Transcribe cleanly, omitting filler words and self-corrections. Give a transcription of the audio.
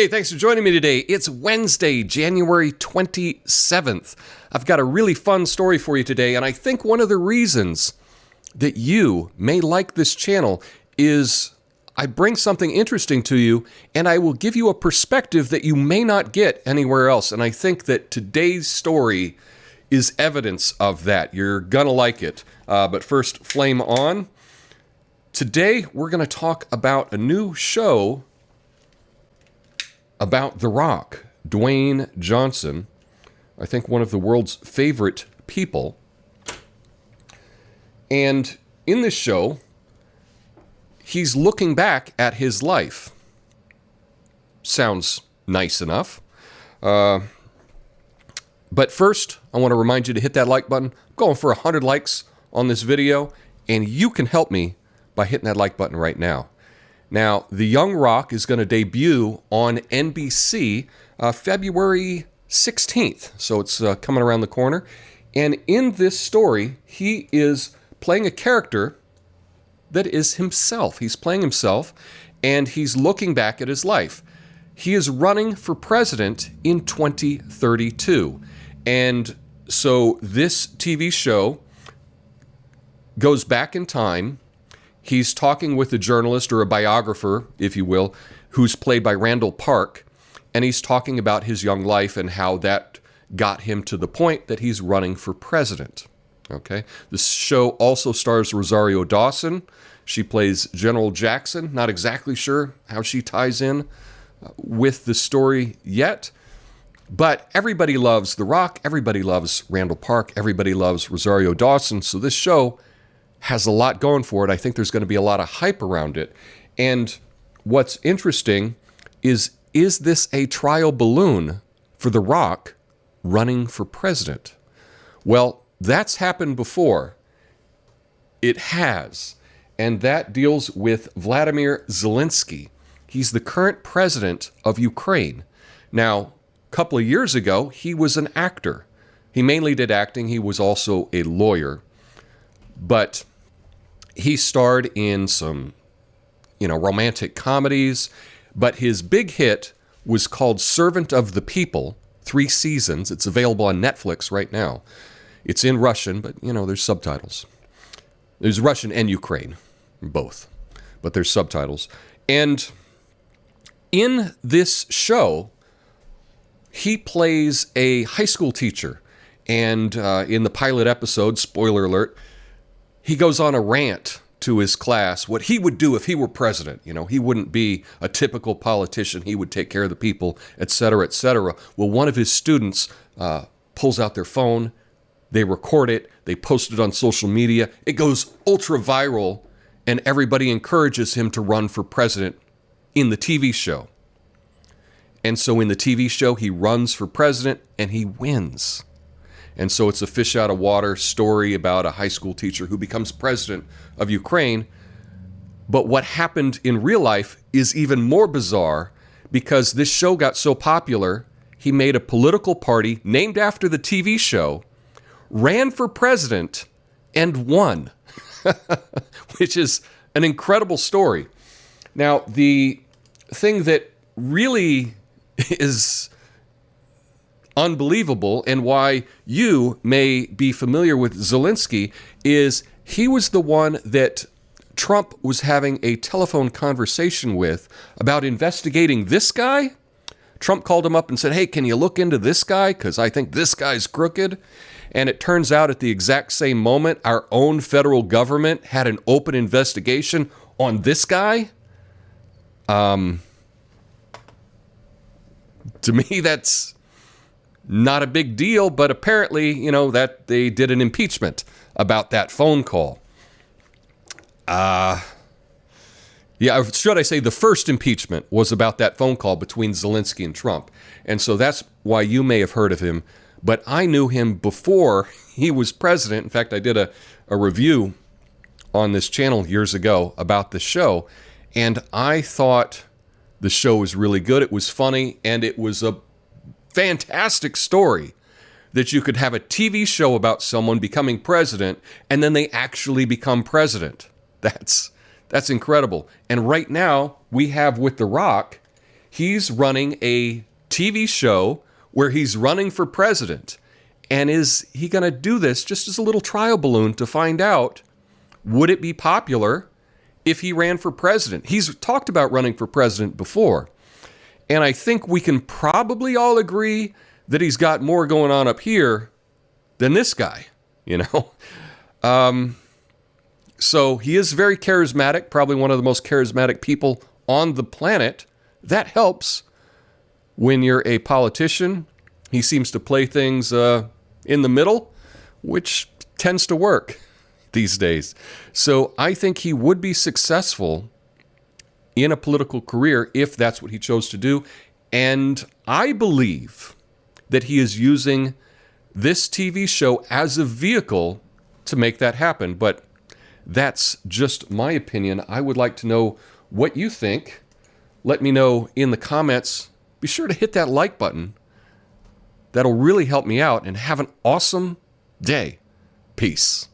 Hey, thanks for joining me today. It's Wednesday, January 27th. I've got a really fun story for you today, and I think one of the reasons that you may like this channel is I bring something interesting to you, and I will give you a perspective that you may not get anywhere else. And I think that today's story is evidence of that. You're gonna like it. But first, flame on. Today, we're gonna talk about a new show about The Rock, Dwayne Johnson, I think one of the world's favorite people. And in this show, he's looking back at his life. Sounds nice enough. But first, I want to remind you to hit that like button. I'm going for 100 likes on this video, and you can help me by hitting that like button right now. Now, The Young Rock is going to debut on NBC February 16th, so it's coming around the corner. And in this story, he is playing a character that is himself. He's playing himself, and he's looking back at his life. He is running for president in 2032. And so this TV show goes back in time. He's talking with a journalist or a biographer, if you will, who's played by Randall Park, and he's talking about his young life and how that got him to the point that he's running for president. Okay. The show also stars Rosario Dawson. She plays General Jackson. Not exactly sure how she ties in with the story yet, but everybody loves The Rock. Everybody loves Randall Park. Everybody loves Rosario Dawson. So this show has a lot going for it. I think there's going to be a lot of hype around it. And what's interesting is this a trial balloon for The Rock running for president? Well, that's happened before. It has. And that deals with Vladimir Zelensky. He's the current president of Ukraine. Now, a couple of years ago, he was an actor. He mainly did acting. He was also a lawyer. But he starred in some, romantic comedies. But his big hit was called Servant of the People, 3 seasons. It's available on Netflix right now. It's in Russian, but, there's subtitles. There's Russian and Ukraine, both. But there's subtitles. And in this show, he plays a high school teacher. And in the pilot episode, spoiler alert, he goes on a rant to his class, what he would do if he were president. He wouldn't be a typical politician. He would take care of the people, et cetera, et cetera. Well, one of his students pulls out their phone. They record it. They post it on social media. It goes ultra viral, and everybody encourages him to run for president in the TV show. And so in the TV show, he runs for president, and he wins. And so it's a fish out of water story about a high school teacher who becomes president of Ukraine. But what happened in real life is even more bizarre, because this show got so popular, he made a political party named after the TV show, ran for president, and won, which is an incredible story. Now, the thing that really is unbelievable, and why you may be familiar with Zelensky, is he was the one that Trump was having a telephone conversation with about investigating this guy. Trump called him up and said, hey, can you look into this guy? Because I think this guy's crooked. And it turns out at the exact same moment, our own federal government had an open investigation on this guy. To me, that's not a big deal, but apparently, that they did an impeachment about that phone call. Should I say the first impeachment was about that phone call between Zelensky and Trump. And so that's why you may have heard of him. But I knew him before he was president. In fact, I did a review on this channel years ago about the show, and I thought the show was really good. It was funny, and it was a fantastic story that you could have a TV show about someone becoming president and then they actually become president. That's incredible. And right now we have with The Rock, He's running a TV show where he's running for president. And is he going to do this just as a little trial balloon to find out, would it be popular if he ran for president? He's talked about running for president before. And I think we can probably all agree that he's got more going on up here than this guy, you know? So he is very charismatic, probably one of the most charismatic people on the planet. That helps when you're a politician. He seems to play things in the middle, which tends to work these days. So I think he would be successful in a political career if that's what he chose to do. And I believe that he is using this TV show as a vehicle to make that happen. But that's just my opinion. I would like to know what you think. Let me know in the comments. Be sure to hit that like button. That'll really help me out, and have an awesome day. Peace.